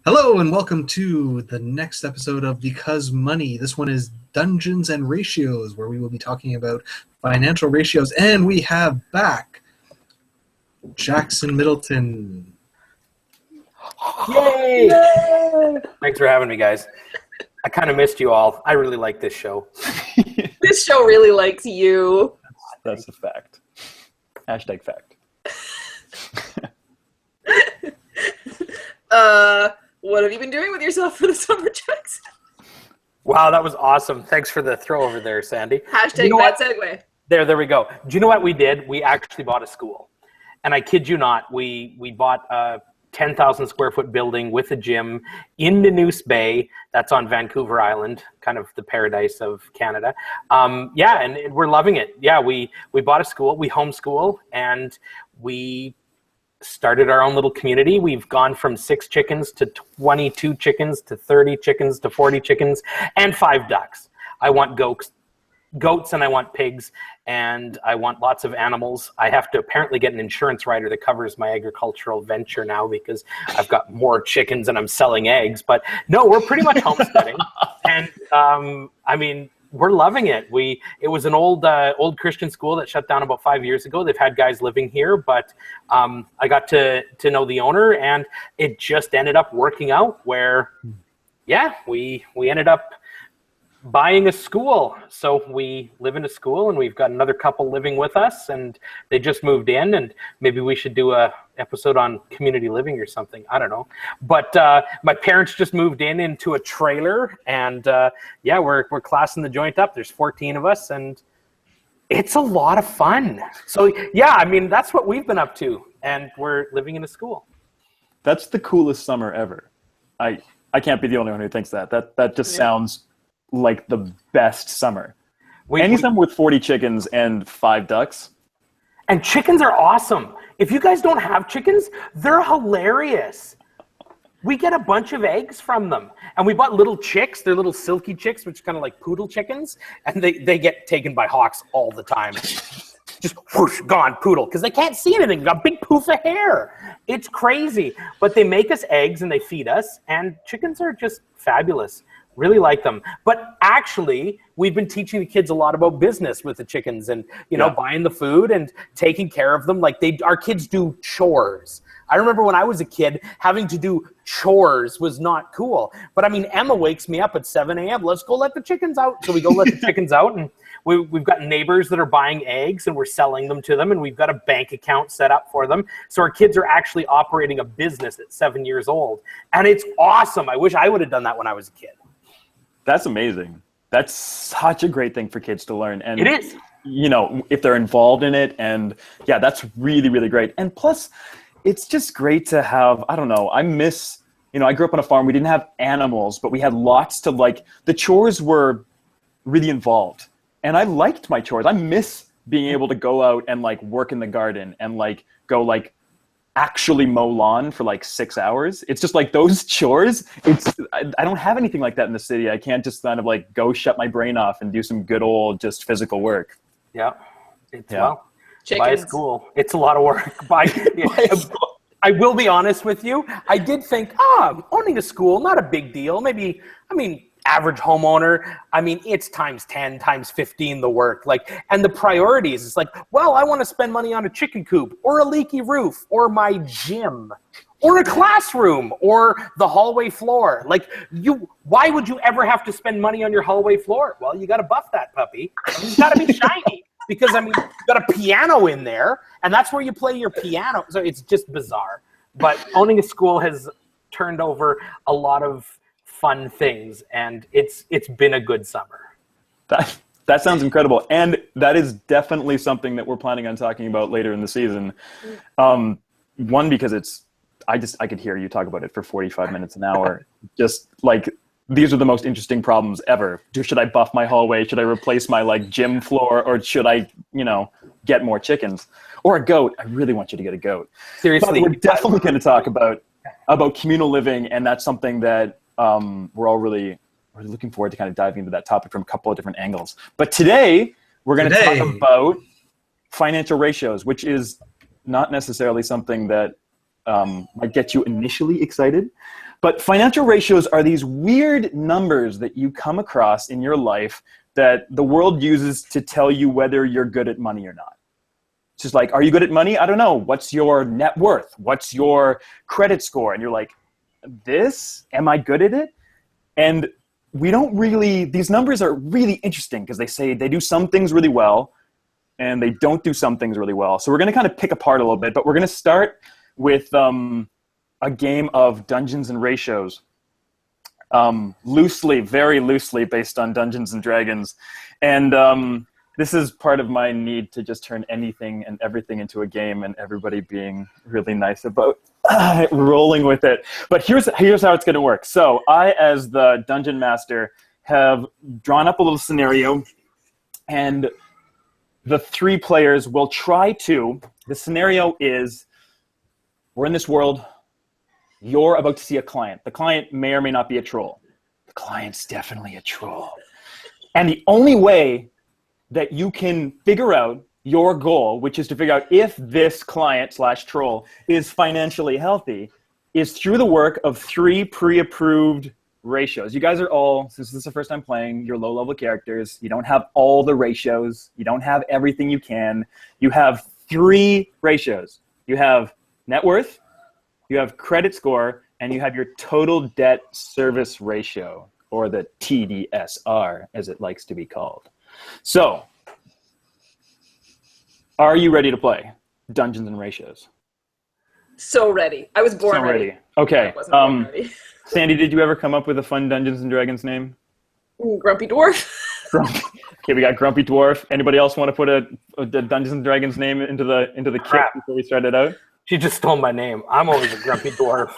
Hello and welcome to the next episode of Because Money. This one is Dungeons and Ratios, where we will be talking about financial ratios. And we have back Jackson Middleton. Yay! Thanks for having me, guys. I kind of missed you all. I really like this show. This show really likes you. That's a fact. Hashtag fact. What have you been doing with yourself for the summer, Jackson? Wow, that was awesome. Thanks for the throw over there, Sandi. Hashtag bad segue. There we go. Do you know what we did? We actually bought a school. And I kid you not, we bought a 10,000 square foot building with a gym in the Noose Bay. That's on Vancouver Island, kind of the paradise of Canada. And we're loving it. Yeah, we bought a school, we homeschool, and we started our own little community. We've gone from 6 chickens to 22 chickens to 30 chickens to 40 chickens and 5 ducks. I want goats and I want pigs and I want lots of animals. I have to apparently get an insurance rider that covers my agricultural venture now because I've got more chickens and I'm selling eggs. But no, we're pretty much homesteading. And we're loving it. It was an old Christian school that shut down about 5 years ago. They've had guys living here, but I got to know the owner, and it just ended up working out where, we ended up buying a school. So we live in a school, and we've got another couple living with us, and they just moved in, and maybe we should do a episode on community living or something. I don't know. But my parents just moved into a trailer, and we're classing the joint up. There's 14 of us, and it's a lot of fun. So that's what we've been up to, and we're living in a school. That's the coolest summer ever. I can't be the only one who thinks that. That just sounds like the best summer. Any summer with 40 chickens and 5 ducks. And chickens are awesome. If you guys don't have chickens, they're hilarious. We get a bunch of eggs from them. And we bought little chicks. They're little silky chicks, which are kind of like poodle chickens. And they get taken by hawks all the time. Just whoosh, gone, poodle. Because they can't see anything. They've got a big poof of hair. It's crazy. But they make us eggs and they feed us. And chickens are just fabulous. Really like them. But actually, we've been teaching the kids a lot about business with the chickens and, buying the food and taking care of them. Like our kids do chores. I remember when I was a kid, having to do chores was not cool. But Emma wakes me up at 7 a.m. Let's go let the chickens out. So we go let the chickens out, and we've got neighbors that are buying eggs and we're selling them to them, and we've got a bank account set up for them. So our kids are actually operating a business at 7 years old. And it's awesome. I wish I would have done that when I was a kid. That's amazing. That's such a great thing for kids to learn. And it is. If they're involved in it, and that's really, really great. And plus, it's just great to have, I miss, I grew up on a farm. We didn't have animals, but we had lots to the chores were really involved. And I liked my chores. I miss being able to go out and work in the garden and go actually mow lawn for 6 hours. It's just those chores. I don't have anything like that in the city. I can't just kind of go shut my brain off and do some good old just physical work. Yeah. Well, buy a school. It's a lot of work. I will be honest with you. I did think, owning a school, not a big deal. Maybe, average homeowner, it's times 10, times 15 the work. And the priorities, it's I want to spend money on a chicken coop or a leaky roof or my gym or a classroom or the hallway floor. Why would you ever have to spend money on your hallway floor? Well, you got to buff that puppy. It's got to be shiny because, you've got a piano in there and that's where you play your piano. So it's just bizarre. But owning a school has turned over a lot of fun things, and it's been a good summer. That sounds incredible, and that is definitely something that we're planning on talking about later in the season. One, because I could hear you talk about it for 45 minutes an hour. Just these are the most interesting problems ever. Should I buff my hallway? Should I replace my gym floor, or should I get more chickens or a goat? I really want you to get a goat. Seriously, but we're definitely going to talk about communal living, and that's something that we're all really looking forward to kind of diving into that topic from a couple of different angles. But today, we're going to talk about financial ratios, which is not necessarily something that might get you initially excited. But financial ratios are these weird numbers that you come across in your life that the world uses to tell you whether you're good at money or not. It's just like, are you good at money? I don't know. What's your net worth? What's your credit score? And you're like, am I good at it? And these numbers are really interesting because they say they do some things really well and they don't do some things really well. So we're going to kind of pick apart a little bit, but we're going to start with a game of Dungeons and Ratios. Very loosely based on Dungeons and Dragons. And this is part of my need to just turn anything and everything into a game and everybody being really nice about rolling with it. But here's how it's going to work. So I, as the dungeon master, have drawn up a little scenario, and the three players will try to. The scenario is, we're in this world. You're about to see a client. The client may or may not be a troll. The client's definitely a troll. And the only way that you can figure out your goal, which is to figure out if this client/troll is financially healthy, is through the work of 3 pre-approved ratios. You guys are all, since this is the first time playing, you're low-level characters. You don't have all the ratios. You don't have everything you can. You have 3 ratios. You have net worth, you have credit score, and you have your total debt service ratio, or the TDSR, as it likes to be called. So, are you ready to play Dungeons and Ratios? So ready. I was born ready. Okay. I wasn't born ready. Sandi, did you ever come up with a fun Dungeons and Dragons name? Grumpy Dwarf. Okay, we got Grumpy Dwarf. Anybody else want to put a Dungeons and Dragons name into the kit before we start it out? She just stole my name. I'm always a grumpy dwarf.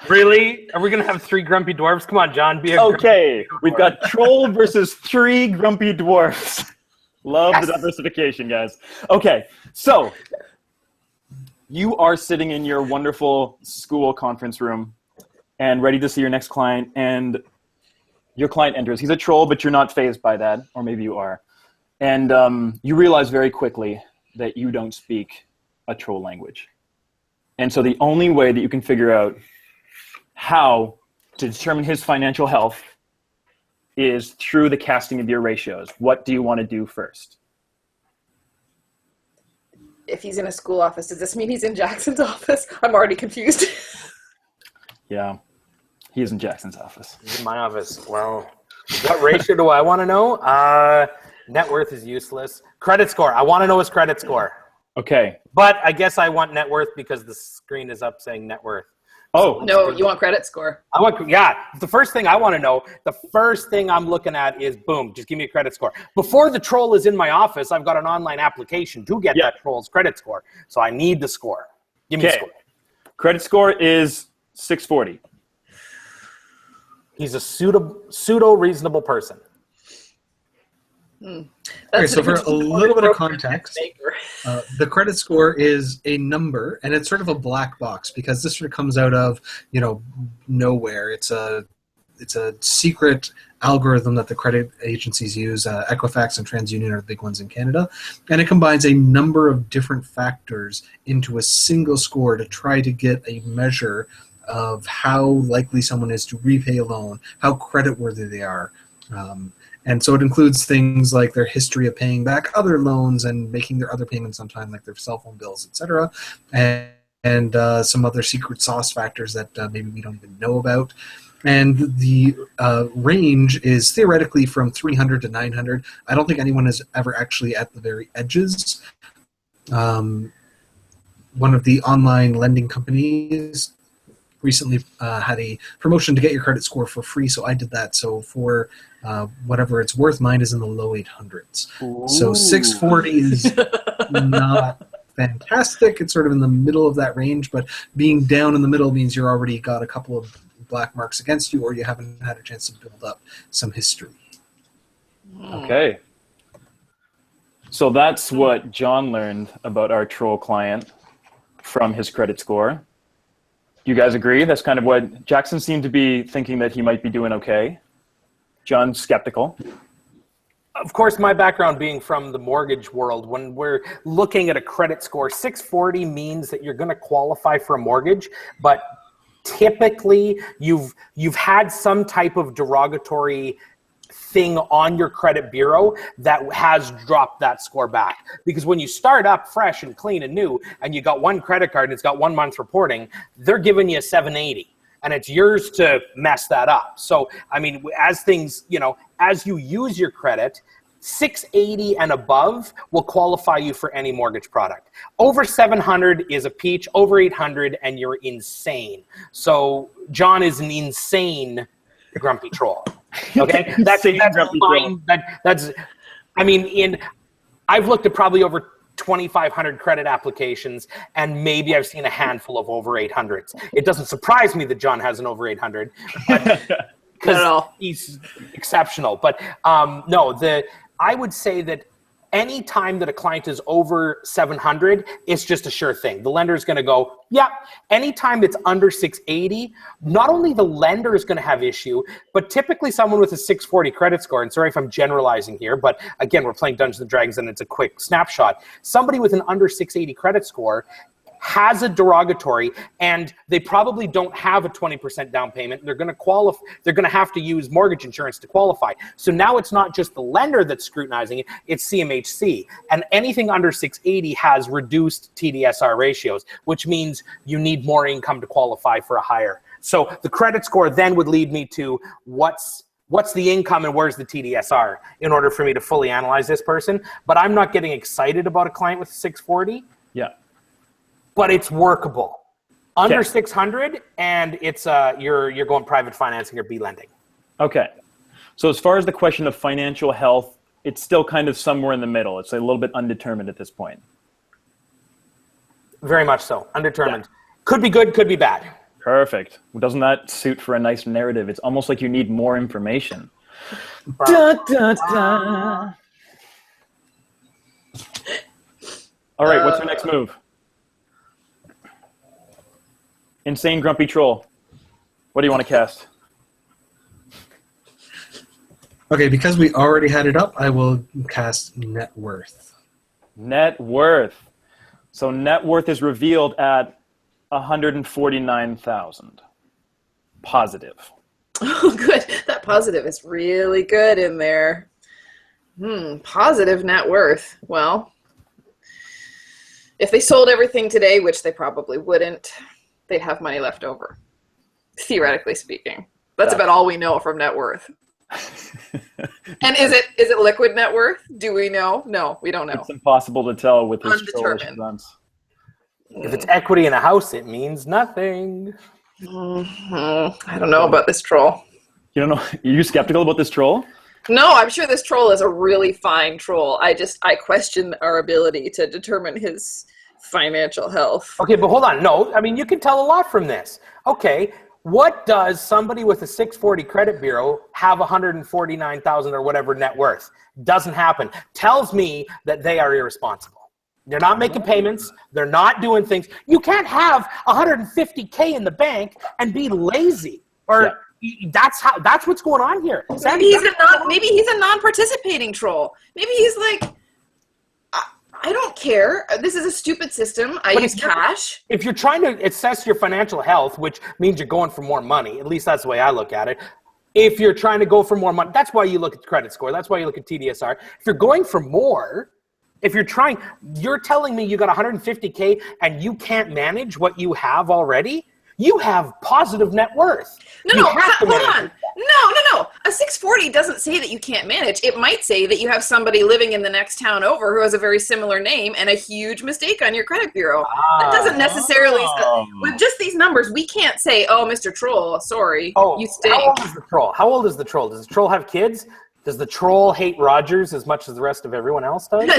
Really? Are we going to have 3 grumpy dwarves? Come on, John. Be a Okay, we've got troll versus 3 grumpy dwarfs. Love the diversification, guys. Okay, so you are sitting in your wonderful school conference room and ready to see your next client, and your client enters. He's a troll, but you're not fazed by that, or maybe you are. And you realize very quickly that you don't speak a troll language. And so the only way that you can figure out how to determine his financial health is through the casting of your ratios. What do you want to do first? If he's in a school office, does this mean he's in Jackson's office? I'm already confused. Yeah, he is in Jackson's office. He's in my office. Well, what ratio do I want to know? Net worth is useless. Credit score. I want to know his credit score. Okay. But I guess I want net worth because the screen is up saying net worth. Oh. No, you want credit score. The first thing I want to know, the first thing I'm looking at is, boom, just give me a credit score. Before the troll is in my office, I've got an online application to get that troll's credit score. So I need the score. Give me the score. Credit score is 640. He's a pseudo-reasonable person. Okay, so for a little bit of context, the credit score is a number, and it's sort of a black box because this sort of comes out of nowhere. It's a secret algorithm that the credit agencies use. Equifax and TransUnion are the big ones in Canada, and it combines a number of different factors into a single score to try to get a measure of how likely someone is to repay a loan, how creditworthy they are. And so it includes things like their history of paying back other loans and making their other payments on time, like their cell phone bills, etc., and some other secret sauce factors that maybe we don't even know about. And the range is theoretically from 300 to 900. I don't think anyone is ever actually at the very edges. One of the online lending companies recently had a promotion to get your credit score for free, so I did that. So for whatever it's worth, mine is in the low 800s. Ooh. So 640 is not fantastic. It's sort of in the middle of that range, but being down in the middle means you're already got a couple of black marks against you, or you haven't had a chance to build up some history. Okay. So that's what John learned about our troll client from his credit score. Do you guys agree? That's kind of what Jackson seemed to be thinking, that he might be doing okay. John's skeptical. Of course, my background being from the mortgage world, when we're looking at a credit score, 640 means that you're going to qualify for a mortgage, but typically you've had some type of derogatory thing on your credit bureau that has dropped that score back. Because when you start up fresh and clean and new, and you got one credit card and it's got 1 month reporting, they're giving you a 780. And it's yours to mess that up. So, I mean, as things, as you use your credit, 680 and above will qualify you for any mortgage product. Over 700 is a peach. Over 800, and you're insane. So, John is an insane grumpy troll. Okay, that's fine. I've looked at probably over 2,500 credit applications, and maybe I've seen a handful of over 800s. It doesn't surprise me that John has an over 800, because he's exceptional. But I would say that any time that a client is over 700, it's just a sure thing. The lender is going to go, yeah. Anytime it's under 680, not only the lender is going to have issue, but typically someone with a 640 credit score, and sorry if I'm generalizing here, but again, we're playing Dungeons & Dragons and it's a quick snapshot. Somebody with an under 680 credit score has a derogatory, and they probably don't have a 20% down payment. They're going to qualify. They're going to have to use mortgage insurance to qualify. So now it's not just the lender that's scrutinizing it; it's CMHC, and anything under 680 has reduced TDSR ratios, which means you need more income to qualify for a higher. So the credit score then would lead me to what's the income and where's the TDSR in order for me to fully analyze this person. But I'm not getting excited about a client with 640. Yeah. But it's workable. Under 600, and it's you're going private financing or B lending. Okay. So as far as the question of financial health, it's still kind of somewhere in the middle. It's a little bit undetermined at this point. Very much so. Undetermined. Yeah. Could be good, could be bad. Perfect. Doesn't that suit for a nice narrative? It's almost like you need more information. Da, da, da. All right, what's your next move? Insane Grumpy Troll. What do you want to cast? Okay, because we already had it up, I will cast Net Worth. Net Worth. So Net Worth is revealed at 149,000. Positive. Oh, good. That positive is really good in there. Positive net worth. Well, if they sold everything today, which they probably wouldn't, they'd have money left over, theoretically speaking. That's about all we know from net worth. And is it liquid net worth? Do we know? No, we don't know. It's impossible to tell with his Undetermined. runs. If it's equity in a house, it means nothing. I don't know about this troll. You don't know? Are you skeptical about this troll? No, I'm sure this troll is a really fine troll. I question our ability to determine his financial health. Okay, but hold on. No, I mean, you can tell a lot from this. Okay, what does somebody with a 640 credit bureau have 149,000 or whatever net worth? Doesn't happen. Tells me that they are irresponsible. They're not making payments. They're not doing things. You can't have 150K in the bank and be lazy. Or that's what's going on here. Maybe he's a non-participating troll. Maybe he's like, I don't care. This is a stupid system. I use cash. If you're trying to assess your financial health, which means you're going for more money, at least that's the way I look at it. If you're trying to go for more money, that's why you look at the credit score. That's why you look at TDSR. If you're going for more, you're telling me you got 150K and you can't manage what you have already? You have positive net worth. Hold on. No. A 640 doesn't say that you can't manage. It might say that you have somebody living in the next town over who has a very similar name and a huge mistake on your credit bureau. That doesn't necessarily, with just these numbers, we can't say, oh, Mr. Troll, sorry, you stink. How old is the troll? Does the troll have kids? Does the troll hate Rogers as much as the rest of everyone else does?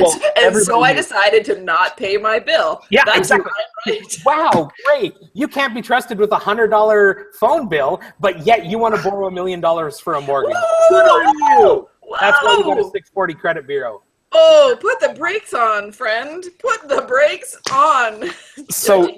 So I decided to not pay my bill. Yeah, that's exactly. Right. Wow, great. You can't be trusted with a $100 phone bill, but yet you want to borrow $1 million for a mortgage. Good on you. Wow. That's why you got a 640 credit bureau. Oh, put the brakes on, friend. Put the brakes on. So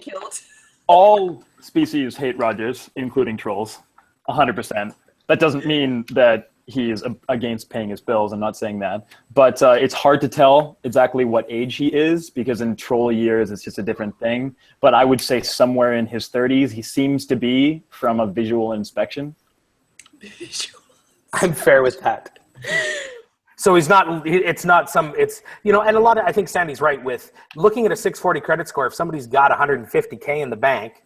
all species hate Rogers, including trolls, 100%. That doesn't mean that he's against paying his bills. I'm not saying that. But it's hard to tell exactly what age he is because in troll years, it's just a different thing. But I would say somewhere in his 30s, he seems to be from a visual inspection. I'm fair with that. So it's not, you know, and I think Sandy's right with looking at a 640 credit score. If somebody's got 150K in the bank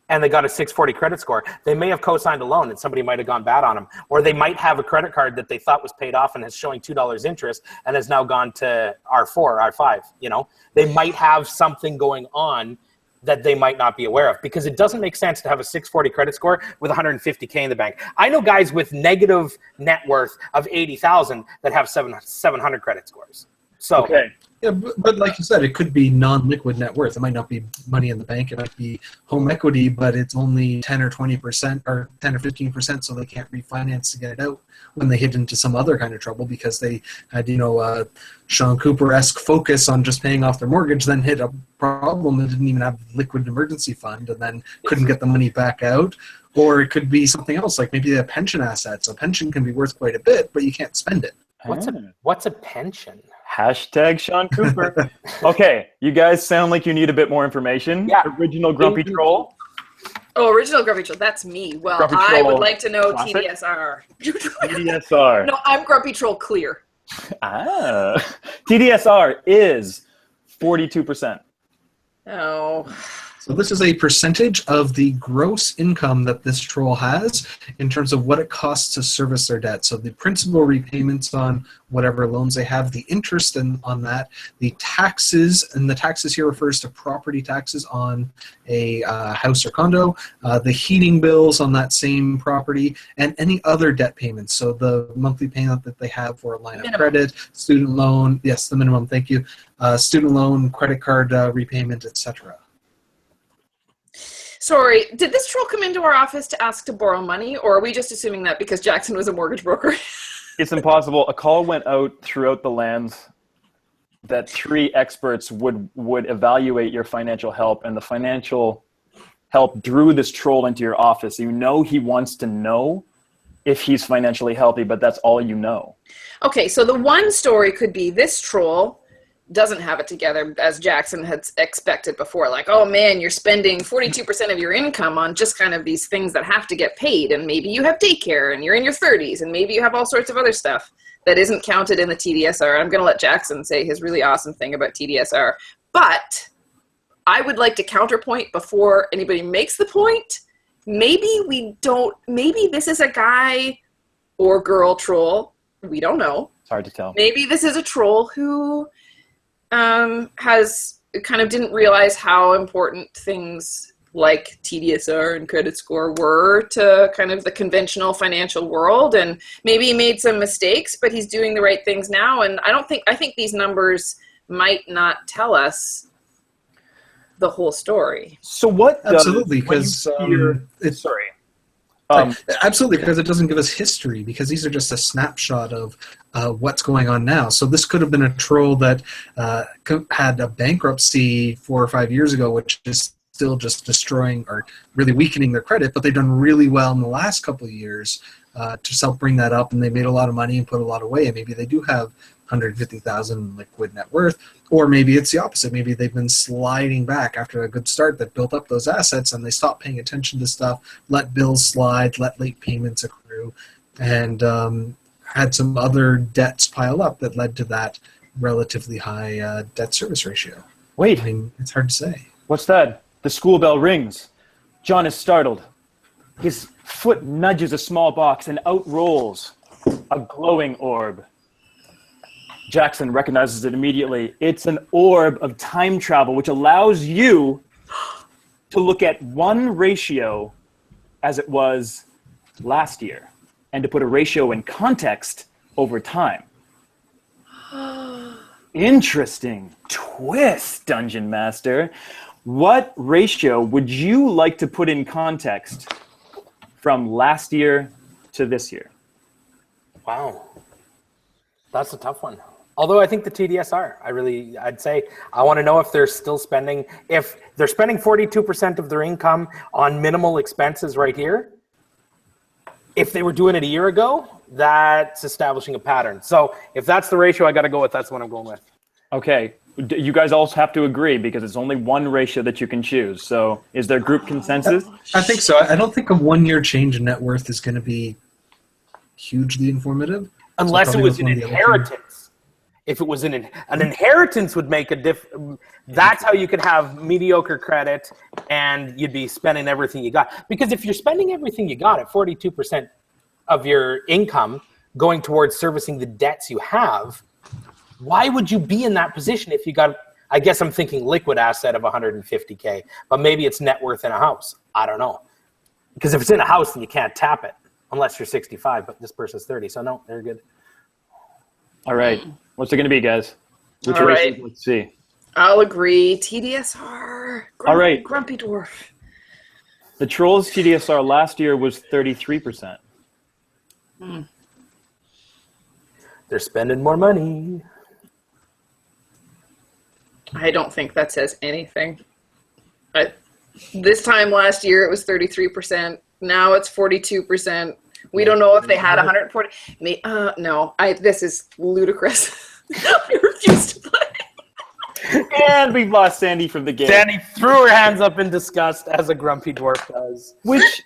and they got a 640 credit score, they may have co-signed a loan and somebody might have gone bad on them. Or they might have a credit card that they thought was paid off and is showing $2 interest and has now gone to R4, R5, you know. They might have something going on that they might not be aware of, because it doesn't make sense to have a 640 credit score with 150K in the bank. I know guys with negative net worth of 80,000 that have 700 credit scores. So, okay. Yeah, but like you said, it could be non-liquid net worth. It might not be money in the bank. It might be home equity, but it's only 10 or 20% or 10 or 15%, so they can't refinance to get it out when they hit into some other kind of trouble because they had, you know, Sean Cooper-esque focus on just paying off their mortgage, then hit a problem and didn't even have liquid emergency fund and then couldn't get the money back out. Or it could be something else, like maybe a pension asset. So pension can be worth quite a bit, but you can't spend it. What's a pension? Hashtag Sean Cooper. Okay, you guys sound like you need a bit more information. Yeah. Original Grumpy Troll. Oh, original Grumpy Troll. That's me. Well, Grumpy I Troll would like to know classic? TDSR. TDSR. No, I'm Grumpy Troll Clear. TDSR is 42%. Oh. So this is a percentage of the gross income that this troll has in terms of what it costs to service their debt. So the principal repayments on whatever loans they have, the interest on that, the taxes, and the taxes here refers to property taxes on a house or condo, the heating bills on that same property, and any other debt payments. So the monthly payment that they have for a line of credit, student loan, yes, the minimum, thank you, student loan, credit card repayment, etc. Sorry, did this troll come into our office to ask to borrow money, or are we just assuming that because Jackson was a mortgage broker? It's impossible. A call went out throughout the lands that 3 experts would evaluate your financial help, and the financial help drew this troll into your office. You know he wants to know if he's financially healthy, but that's all you know. Okay, so the one story could be this troll doesn't have it together as Jackson had expected before. Like, oh man, you're spending 42% of your income on just kind of these things that have to get paid. And maybe you have daycare and you're in your 30s and maybe you have all sorts of other stuff that isn't counted in the TDSR. I'm going to let Jackson say his really awesome thing about TDSR. But I would like to counterpoint before anybody makes the point. Maybe this is a guy or girl troll. We don't know. It's hard to tell. Maybe this is a troll who has kind of didn't realize how important things like TDSR and credit score were to kind of the conventional financial world, and maybe he made some mistakes, but he's doing the right things now. And I think these numbers might not tell us the whole story. So what? Absolutely, because it's sorry. Absolutely, because it doesn't give us history, because these are just a snapshot of what's going on now. So this could have been a troll that had a bankruptcy 4 or 5 years ago, which is still just destroying or really weakening their credit, but they've done really well in the last couple of years to help bring that up, and they made a lot of money and put a lot away, and maybe they do have 150,000 liquid net worth, or maybe it's the opposite. Maybe they've been sliding back after a good start that built up those assets, and they stopped paying attention to stuff, let bills slide, let late payments accrue, and had some other debts pile up that led to that relatively high debt service ratio. Wait, I mean, it's hard to say. What's that? The school bell rings. John is startled. His foot nudges a small box and out rolls a glowing orb. Jackson recognizes it immediately. It's an orb of time travel, which allows you to look at one ratio as it was last year and to put a ratio in context over time. Interesting twist, Dungeon Master. What ratio would you like to put in context from last year to this year? Wow. That's a tough one. Although I think the TDSR, I'd say I want to know if they're still spending, if they're spending 42% of their income on minimal expenses right here, If they were doing it a year ago, that's establishing a pattern. So if that's the ratio I got to go with, that's what I'm going with. Okay. You guys also have to agree because it's only one ratio that you can choose. So is there group consensus? I think so. I don't think a 1 year change in net worth is going to be hugely informative. Unless So it was an one of the other two. inheritance. If it was an inheritance would make a difference. That's how you could have mediocre credit and you'd be spending everything you got. Because if you're spending everything you got at 42% of your income going towards servicing the debts you have, why would you be in that position if you got, I guess I'm thinking liquid asset of 150K, but maybe it's net worth in a house. I don't know. Because if it's in a house, then you can't tap it unless you're 65, but this person's 30. So no, they're good. All right. What's it going to be, guys? Which All ratio? right. Let's see. I'll agree. TDSR. All right. Grumpy dwarf. The Trolls TDSR last year was 33%. They're spending more money. I don't think that says anything. This time last year it was 33%. Now it's 42%. We don't know if they had 140. No, this is ludicrous. I refuse to play. And we've lost Sandi from the game. Sandi threw her hands up in disgust, as a grumpy dwarf does. Which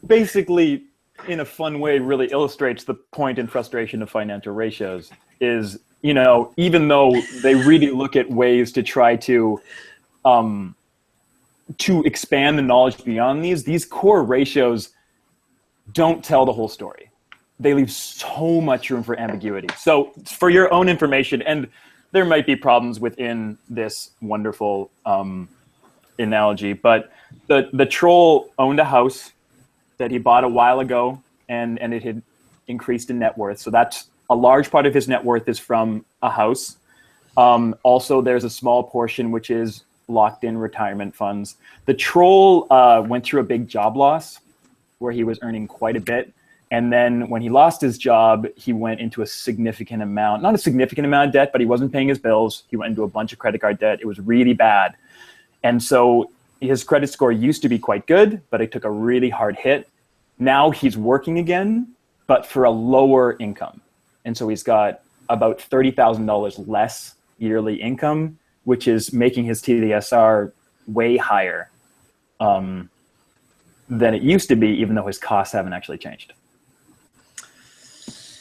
basically, in a fun way, really illustrates the point and frustration of financial ratios is, you know, even though they really look at ways to try to expand the knowledge beyond these core ratios don't tell the whole story. They leave so much room for ambiguity. So for your own information, and there might be problems within this wonderful analogy, but the troll owned a house that he bought a while ago, and it had increased in net worth. So that's a large part of his net worth is from a house. Also, there's a small portion which is locked in retirement funds. The troll went through a big job loss where he was earning quite a bit. And then when he lost his job, he went into a significant amount, not a significant amount of debt, but he wasn't paying his bills. He went into a bunch of credit card debt. It was really bad. And so his credit score used to be quite good, but it took a really hard hit. Now he's working again, but for a lower income. And so he's got about $30,000 less yearly income, which is making his TDSR way higher than it used to be, even though his costs haven't actually changed.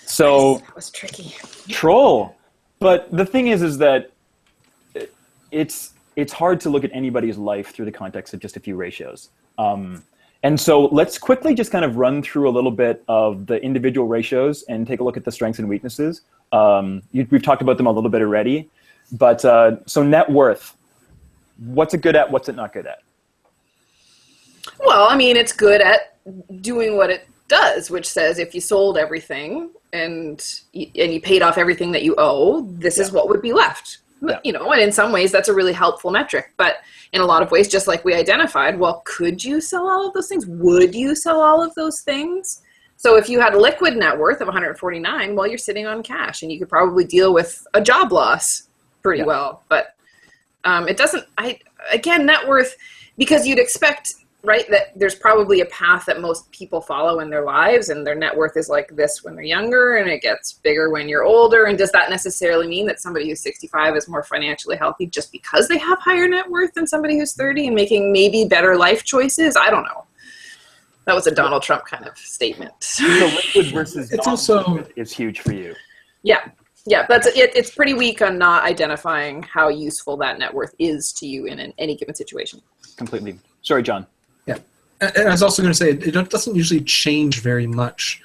So That was tricky. Troll. But the thing is that it's hard to look at anybody's life through the context of just a few ratios. And so let's quickly just kind of run through a little bit of the individual ratios and take a look at the strengths and weaknesses. We've talked about them a little bit already. But so net worth, what's it good at? What's it not good at? Well, I mean, it's good at doing what it does, which says if you sold everything and you paid off everything that you owe, this is what would be left. Yeah. You know, and in some ways that's a really helpful metric. But in a lot of ways, just like we identified, well, could you sell all of those things? Would you sell all of those things? So if you had liquid net worth of 149, well, you're sitting on cash and you could probably deal with a job loss pretty well. But it doesn't, again, net worth, because you'd expect, right, that there's probably a path that most people follow in their lives, and their net worth is like this when they're younger, and it gets bigger when you're older. And does that necessarily mean that somebody who's 65 is more financially healthy just because they have higher net worth than somebody who's 30 and making maybe better life choices? I don't know. That was a Donald Trump kind of statement. The liquid versus It's also is huge for you. Yeah. That's it's pretty weak on not identifying how useful that net worth is to you in any given situation. Completely. Sorry, John. Yeah, and I was also going to say it doesn't usually change very much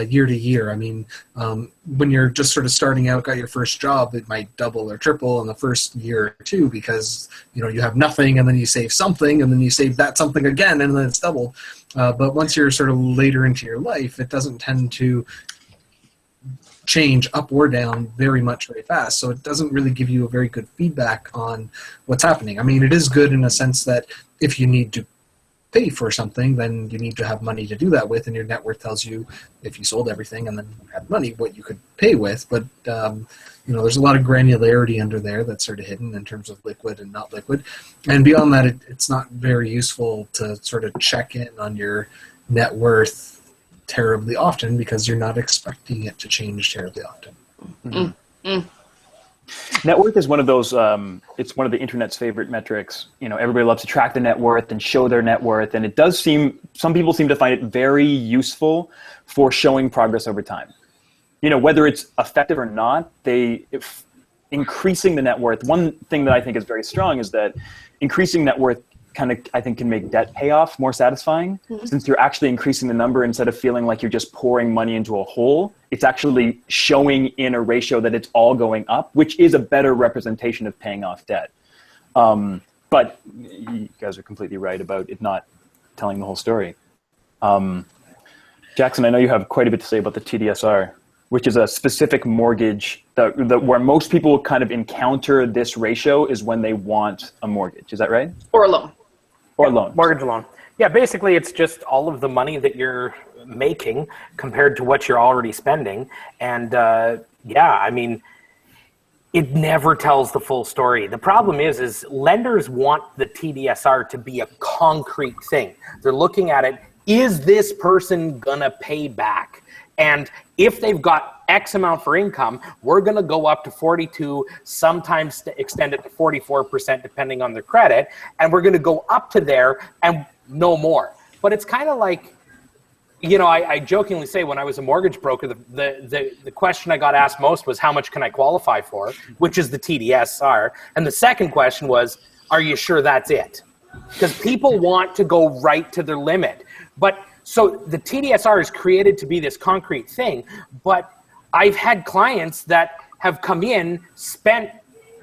year to year. I mean, when you're just sort of starting out, got your first job, it might double or triple in the first year or two because you have nothing, and then you save something, and then you save that something again, and then it's doubled. But once you're sort of later into your life, it doesn't tend to change up or down very much very fast. So it doesn't really give you a very good feedback on what's happening. I mean, it is good in a sense that if you need to pay for something, then you need to have money to do that with, and your net worth tells you if you sold everything and then had money what you could pay with. But there's a lot of granularity under there that's sort of hidden in terms of liquid and not liquid, and beyond that it's not very useful to sort of check in on your net worth terribly often because you're not expecting it to change terribly often. Net worth is one of those, it's one of the internet's favorite metrics. You know, everybody loves to track the net worth and show their net worth. And it does seem, some people seem to find it very useful for showing progress over time. You know, whether it's effective or not, increasing the net worth, one thing that I think is very strong is that increasing net worth kind of, I think, can make debt payoff more satisfying, since you're actually increasing the number instead of feeling like you're just pouring money into a hole. It's actually showing in a ratio that it's all going up, which is a better representation of paying off debt. But you guys are completely right about it not telling the whole story. Jackson, I know you have quite a bit to say about the TDSR, which is a specific mortgage where most people kind of encounter this ratio is when they want a mortgage. Is that right? Or a loan. Or a loan. Mortgage loan. Yeah, basically it's just all of the money that you're making compared to what you're already spending. And yeah, I mean, it never tells the full story. The problem is lenders want the TDSR to be a concrete thing. They're looking at it, is this person gonna pay back? And if they've got X amount for income, we're going to go up to 42, sometimes extend it to 44%, depending on their credit. And we're going to go up to there and no more. But it's kind of like, you know, I jokingly say when I was a mortgage broker, the question I got asked most was, how much can I qualify for? Which is the TDSR. And the second question was, are you sure that's it? Because people want to go right to their limit. But so the TDSR is created to be this concrete thing, but I've had clients that have come in,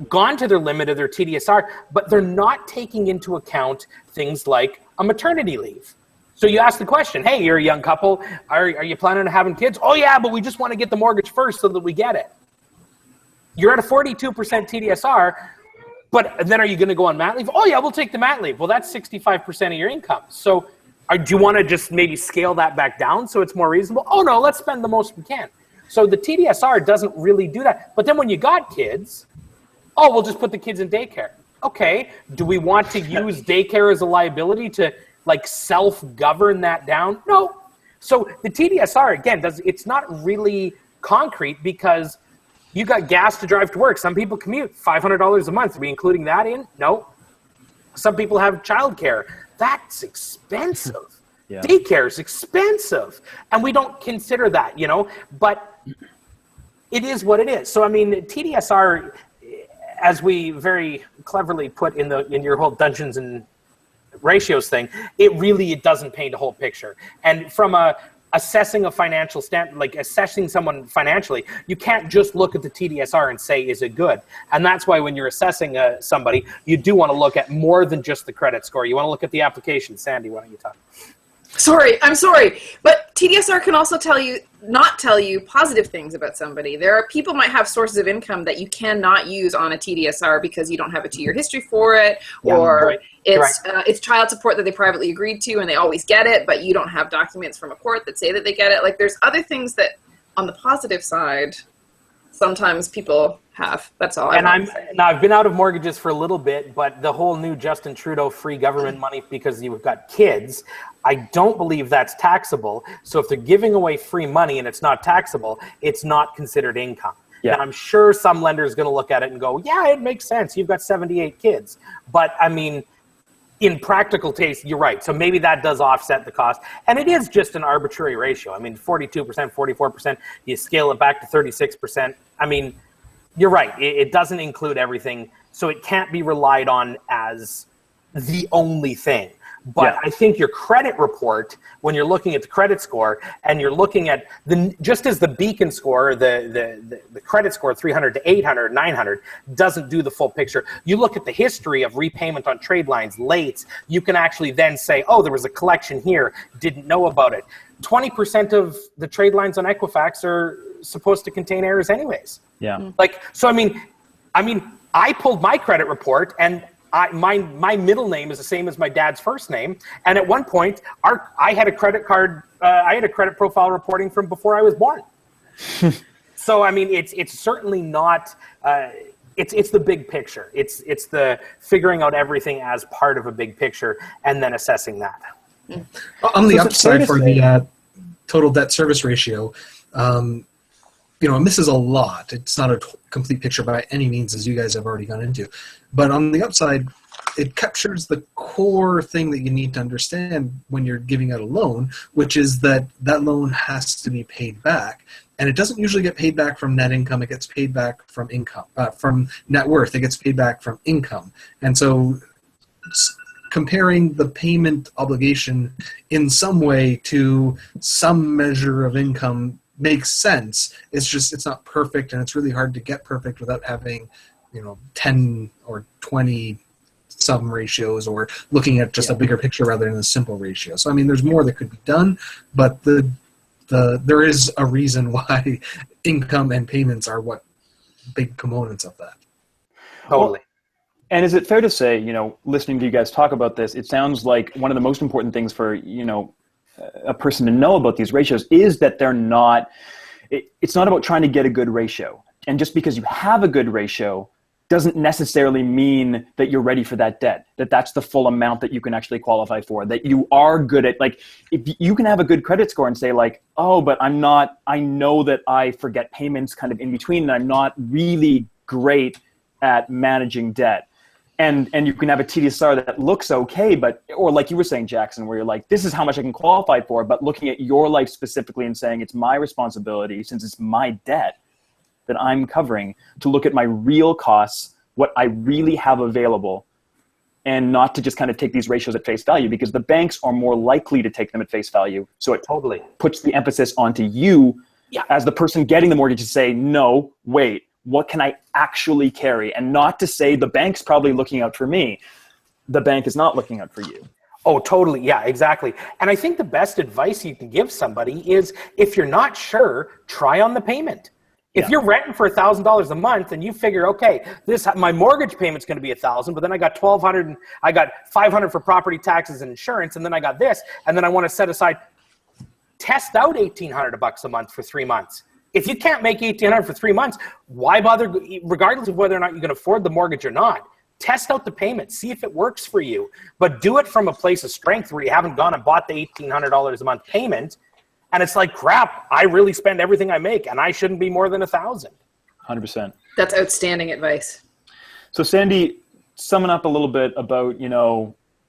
gone to their limit of their TDSR, but they're not taking into account things like a maternity leave. So you ask the question, hey, you're a young couple, are you planning on having kids? Oh yeah, but we just want to get the mortgage first so that we get it. You're at a 42% TDSR, but then are you going to go on mat leave? Oh yeah, we'll take the mat leave. Well, that's 65% of your income. So do you want to just maybe scale that back down so it's more reasonable? Oh no, let's spend the most we can. So the TDSR doesn't really do that. But then when you got kids, oh, we'll just put the kids in daycare. Okay, do we want to use daycare as a liability to like self-govern that down? No. So the TDSR, again, it's not really concrete because you got gas to drive to work. Some people commute $500 a month. Are we including that in? No. Some people have childcare. That's expensive. Yeah. Daycare is expensive. And we don't consider that, you know, but it is what it is. So, I mean, TDSR, as we very cleverly put in your whole Dungeons and Ratios thing, it doesn't paint a whole picture. And from assessing a financial like assessing someone financially, you can't just look at the TDSR and say, is it good? And that's why when you're assessing somebody, you do want to look at more than just the credit score. You want to look at the application. Sandy, why don't you talk? I'm sorry, but TDSR can also not tell you positive things about somebody. People might have sources of income that you cannot use on a TDSR because you don't have a 2-year history for it, or it's child support that they privately agreed to and they always get it, but you don't have documents from a court that say that they get it. Like there's other things that on the positive side, sometimes people have. That's all. I've been out of mortgages for a little bit, but the whole new Justin Trudeau free government money because you've got kids, I don't believe that's taxable. So if they're giving away free money and it's not taxable, it's not considered income. Yeah. And I'm sure some lender is going to look at it and go, yeah, it makes sense. You've got 78 kids. But I mean, in practical taste, you're right. So maybe that does offset the cost. And it is just an arbitrary ratio. I mean, 42%, 44%, you scale it back to 36%. I mean, you're right. It doesn't include everything. So it can't be relied on as the only thing. But yeah. I think your credit report, when you're looking at the credit score and you're looking at just as the beacon score, the credit score 300 to 800, 900 doesn't do the full picture. You look at the history of repayment on trade lines, lates, you can actually then say, oh, there was a collection here, didn't know about it. 20% of the trade lines on Equifax are supposed to contain errors anyways. Yeah. Like, so I mean, I pulled my credit report and my middle name is the same as my dad's first name, and at one point, I had a credit profile reporting from before I was born. So I mean, it's certainly not. It's the big picture. It's the figuring out everything as part of a big picture and then assessing that. On the upside for the total debt service ratio, it misses a lot. It's not a complete picture by any means, as you guys have already gone into. But on the upside, it captures the core thing that you need to understand when you're giving out a loan, which is that loan has to be paid back. And it doesn't usually get paid back from net income. It gets paid back from income, from net worth. It gets paid back from income. And so comparing the payment obligation in some way to some measure of income makes sense. It's not perfect, and it's really hard to get perfect without having 10 or 20 some ratios, or looking at just a bigger picture rather than a simple ratio. So there's more that could be done, but there is a reason why income and payments are what big components of that. Totally. And is it fair to say, listening to you guys talk about this, it sounds like one of the most important things for, a person to know about these ratios is that they're not, it's not about trying to get a good ratio. And just because you have a good ratio doesn't necessarily mean that you're ready for that debt, that that's the full amount that you can actually qualify for, that you are good at, if you can have a good credit score and say oh, but I know that I forget payments kind of in between, and I'm not really great at managing debt. And you can have a TDSR that looks okay, or like you were saying, Jackson, where you're this is how much I can qualify for, but looking at your life specifically and saying it's my responsibility, since it's my debt that I'm covering, to look at my real costs, what I really have available, and not to just kind of take these ratios at face value, because the banks are more likely to take them at face value. So it totally puts the emphasis onto you as the person getting the mortgage to say, no, wait, what can I actually carry? And not to say the bank's probably looking out for me. The bank is not looking out for you. Oh, totally. Yeah, exactly. And I think the best advice you can give somebody is, if you're not sure, try on the payment. If you're renting for $1,000 a month and you figure, okay, my mortgage payment's going to be $1,000, but then I got $1,200 and I got $500 for property taxes and insurance, and then I got this, and then I want to set aside, test out $1,800 a month for 3 months. If you can't make $1,800 for 3 months, why bother? Regardless of whether or not you can afford the mortgage or not, test out the payment, see if it works for you, but do it from a place of strength where you haven't gone and bought the $1,800 a month payment. And it's crap, I really spend everything I make, and I shouldn't be more than $1,000. 100%. That's outstanding advice. So Sandi, summing up a little bit about,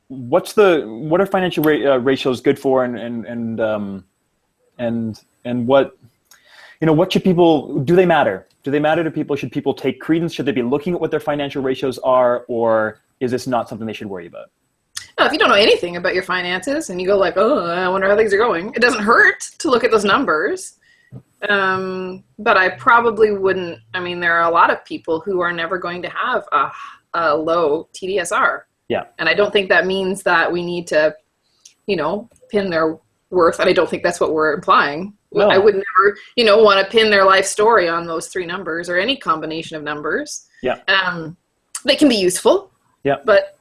what are financial ratios good for, and what, what should people, do they matter? Do they matter to people? Should people take credence? Should they be looking at what their financial ratios are, or is this not something they should worry about? If you don't know anything about your finances and you go oh, I wonder how things are going, it doesn't hurt to look at those numbers. But I probably wouldn't. There are a lot of people who are never going to have a low TDSR. Yeah. And I don't think that means that we need to, pin their worth. And I don't think that's what we're implying. No. I would never, want to pin their life story on those 3 numbers or any combination of numbers. Yeah. They can be useful. Yeah. But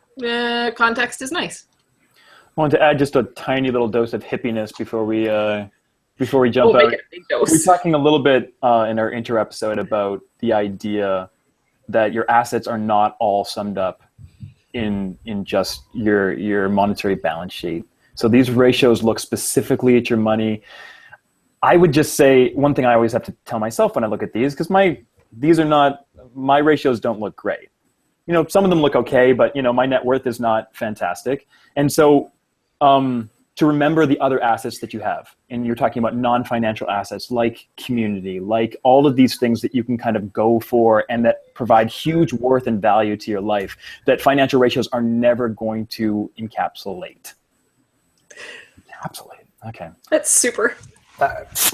context is nice. I want to add just a tiny little dose of hippiness before we jump out. Make it a big dose. We're talking a little bit in our intro episode about the idea that your assets are not all summed up in just your monetary balance sheet. So these ratios look specifically at your money. I would just say one thing I always have to tell myself when I look at these, because my ratios don't look great. Some of them look okay, but, my net worth is not fantastic. And so to remember the other assets that you have, and you're talking about non-financial assets like community, like all of these things that you can kind of go for and that provide huge worth and value to your life, that financial ratios are never going to encapsulate. Encapsulate. Okay. That's super.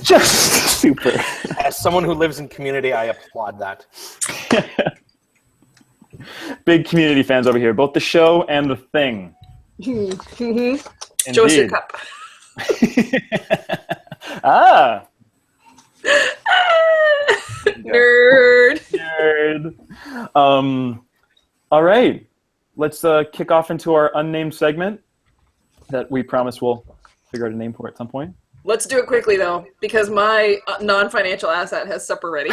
Just super. As someone who lives in community, I applaud that. Big community fans over here, both the show and the thing. Show us your cup. Nerd. All right. Let's kick off into our unnamed segment that we promise we'll figure out a name for at some point. Let's do it quickly, though, because my non-financial asset has supper ready.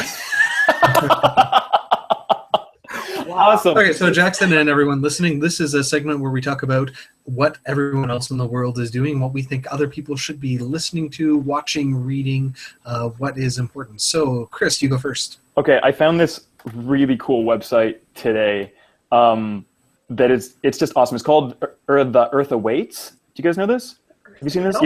Awesome. Okay, so Jackson and everyone listening, this is a segment where we talk about what everyone else in the world is doing, what we think other people should be listening to, watching, reading, what is important. So, Chris, you go first. Okay, I found this really cool website today. It's just awesome. It's called The Earth Awaits. Do you guys know this? Have you seen this?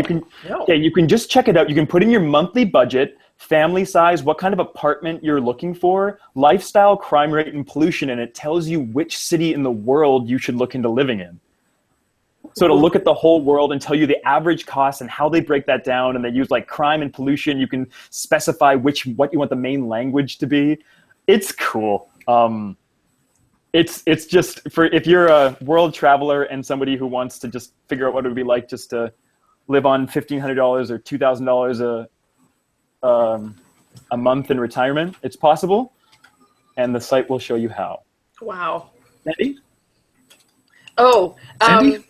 No. Yeah, you can just check it out. You can put in your monthly budget, family size, what kind of apartment you're looking for, lifestyle, crime rate, and pollution, and it tells you which city in the world you should look into living in. So it'll look at the whole world and tell you the average cost and how they break that down, and they use like crime and pollution. You can specify what you want the main language to be. It's cool. It's just for if you're a world traveler and somebody who wants to just figure out what it would be like just to live on $1,500 or $2,000 a month in retirement. It's possible, and the site will show you how. Wow. Sandi? Oh, Sandi?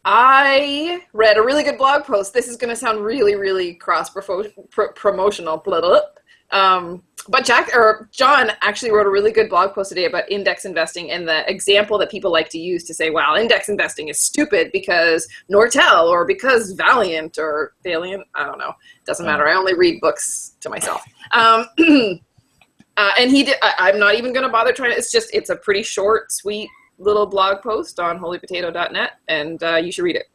I read a really good blog post. This is going to sound really, really cross-promotional. But John actually wrote a really good blog post today about index investing and the example that people like to use to say, wow, index investing is stupid because Nortel or because Valiant, I don't know. Doesn't matter. I only read books to myself. And he did. I'm not even going to bother trying to. It's a pretty short, sweet little blog post on holypotato.net, and you should read it.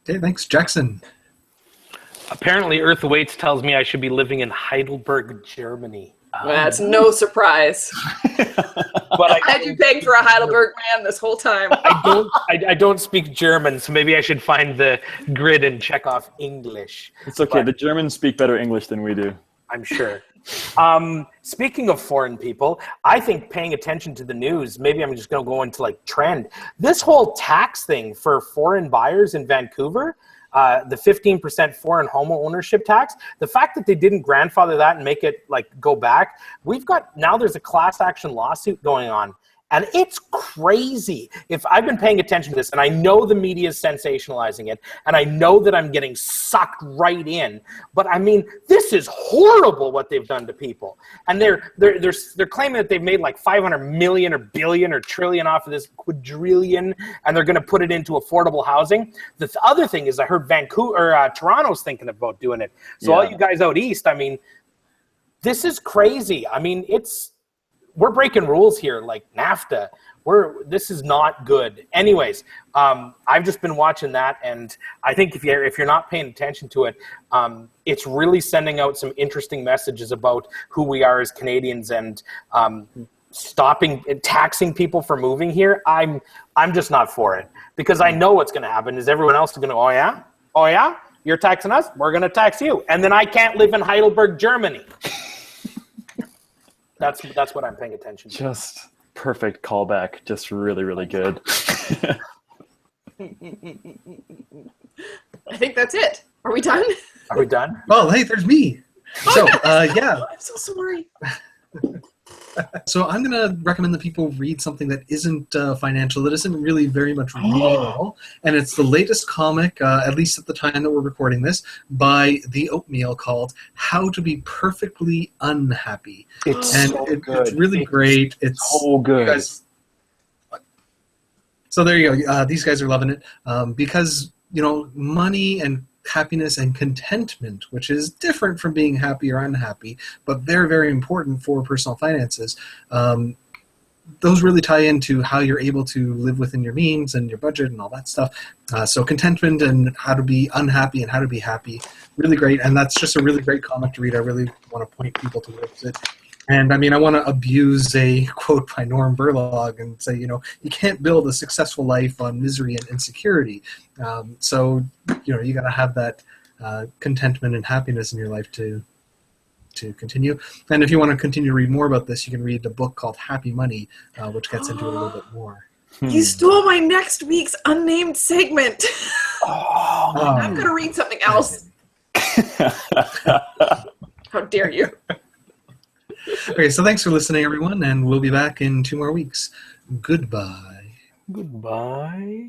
Okay, thanks. Jackson. Apparently, Earth Awaits tells me I should be living in Heidelberg, Germany. That's no surprise. But I had you pegged for a Heidelberg man this whole time. I don't speak German, so maybe I should find the grid and check off English. It's okay. The Germans speak better English than we do. I'm sure. Speaking of foreign people, I think paying attention to the news, maybe I'm just going to go into like trend. This whole tax thing for foreign buyers in Vancouver, the 15% foreign home ownership tax, the fact that they didn't grandfather that and make it like go back, now there's a class action lawsuit going on. And it's crazy. If I've been paying attention to this, and I know the media is sensationalizing it, and I know that I'm getting sucked right in, but I mean, this is horrible what they've done to people. And they're claiming that they've made like 500 million or billion or trillion off of this quadrillion, and they're going to put it into affordable housing. The other thing is, I heard Toronto's thinking about doing it. So all you guys out east, I mean, this is crazy. I mean, we're breaking rules here, like NAFTA. This is not good. Anyways, I've just been watching that, and I think if you're not paying attention to it, it's really sending out some interesting messages about who we are as Canadians, and taxing people for moving here. I'm just not for it, because I know what's going to happen is everyone else is going to go, oh yeah, you're taxing us, we're going to tax you, and then I can't live in Heidelberg, Germany. That's what I'm paying attention to. Just perfect callback. Just really, really good. I think that's it. Are we done? Are we done? Oh, hey, there's me. So, yeah. I'm so sorry. So I'm going to recommend that people read something that isn't financial, that isn't really very much reading at all. And it's the latest comic, at least at the time that we're recording this, by The Oatmeal, called How to Be Perfectly Unhappy. It's It's really great. It's so good. So there you go. These guys are loving it because, money and happiness and contentment, which is different from being happy or unhappy, but very, very important for personal finances. Those really tie into how you're able to live within your means and your budget and all that stuff. So contentment and how to be unhappy and how to be happy, really great. And that's just a really great comic to read. I really want to point people towards it. And I mean, I want to abuse a quote by Norm Burlog and say, you can't build a successful life on misery and insecurity. So, you got to have that contentment and happiness in your life to continue. And if you want to continue to read more about this, you can read a book called Happy Money, which gets into it a little bit more. You stole my next week's unnamed segment. I'm going to read something else. How dare you? Okay, so thanks for listening, everyone, and we'll be back in 2 more weeks. Goodbye. Goodbye.